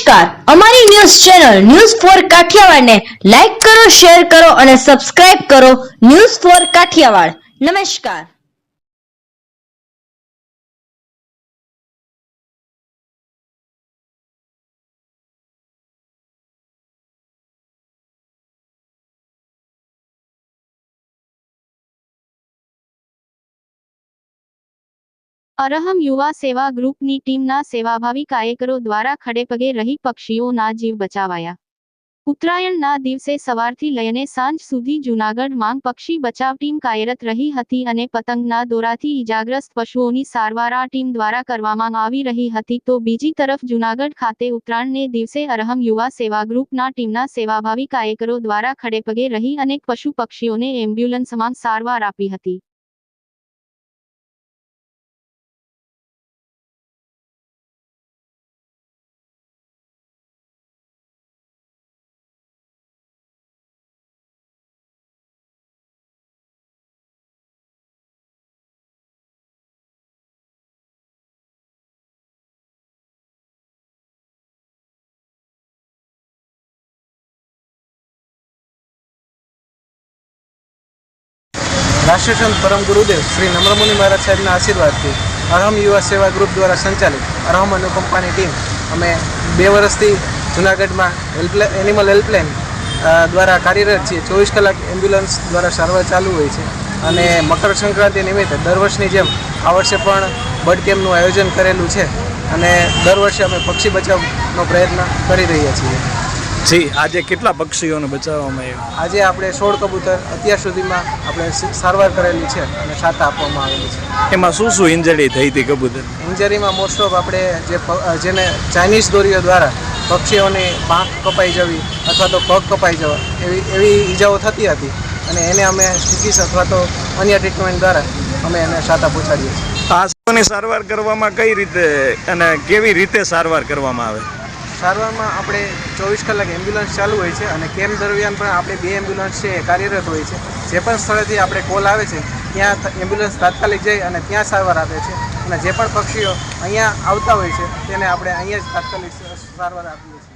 નમસ્કાર, અમારી news channel news four કાઠિયાવાડને લાઈક કરો, શેર કરો અને સબસ્ક્રાઇબ કરો. News four Kathiyawad. નમસ્કાર. અરહમ યુવા સેવા ગ્રુપની ટીમના સેવાભાવી કાર્યકરો દ્વારા ખડેપગે રહી પક્ષીઓના જીવ બચાવાયા. ઉત્તરાયણના દિવસે સવારથી લઈને સાંજ સુધી જૂનાગઢ માંગ પક્ષી બચાવ ટીમ કાર્યરત રહી હતી અને પતંગના દોરાથી ઈજાગ્રસ્ત પશુઓની સારવાર આ ટીમ દ્વારા કરવામાં આવી રહી હતી. તો બીજી તરફ જૂનાગઢ ખાતે ઉત્તરાયણને દિવસે અરહમ યુવા સેવા ગ્રુપના ટીમના સેવાભાવી કાર્યકરો દ્વારા ખડેપગે રહી અનેક પશુ પક્ષીઓને એમ્બ્યુલન્સમાં સારવાર આપી હતી. રાષ્ટ્રસંત પરમ ગુરુદેવ શ્રી નમ્રમુનિ મહારાજ સાહેબના આશીર્વાદથી અરહમ યુવા સેવા ગ્રુપ દ્વારા સંચાલિત અરહમ અનુકંપાની ટીમ અમે 2 વર્ષથી જૂનાગઢમાં એનિમલ હેલ્પલાઇન દ્વારા કાર્યરત છીએ. 24 કલાક એમ્બ્યુલન્સ દ્વારા સારવાર ચાલુ હોય છે અને મકર સંક્રાંતિ નિમિત્તે દર વર્ષની જેમ આ વર્ષે પણ બર્ડ કેમ્પનું આયોજન કરેલું છે અને દર વર્ષે અમે પક્ષી બચાવનો પ્રયત્ન કરી રહ્યા છીએ. જી, આજે કેટલા પક્ષીઓને બચાવવામાં આવ્યા? આજે આપણે 16 કબૂતર અત્યાર સુધીમાં આપણે સારવાર કરેલી છે અને સાતા આપવામાં આવેલી છે. એમાં શું શું ઇન્જરી થઈ હતી કબૂતર? ઇન્જરીમાં મોસ્ટ ઓફ આપણે જેને ચાઇનીઝ દોરીઓ દ્વારા પક્ષીઓની પાંખ કપાઈ જવી અથવા તો પગ કપાઈ જવા એવી ઈજાઓ થતી હતી અને એને અમે સ્ટીચીસ અથવા તો અન્ય ટ્રીટમેન્ટ દ્વારા અમે એને સાતા પહોંચાડીએ છીએ. આ પશુઓની સારવાર કરવામાં કઈ રીતે અને કેવી રીતે સારવાર કરવામાં આવે? સારવારમાં આપણે 24 કલાક એમ્બ્યુલન્સ ચાલુ હોય છે અને કેમ્પ દરમિયાન પણ આપણે 2 એમ્બ્યુલન્સ છે એ કાર્યરત હોય છે. જે પણ સ્થળેથી આપણે કોલ આવે છે ત્યાં એમ્બ્યુલન્સ તાત્કાલિક જઈ અને ત્યાં સારવાર આપે છે અને જે પણ પક્ષીઓ અહીંયા આવતા હોય છે તેને આપણે અહીંયા જ તાત્કાલિક સારવાર આપીએ છીએ.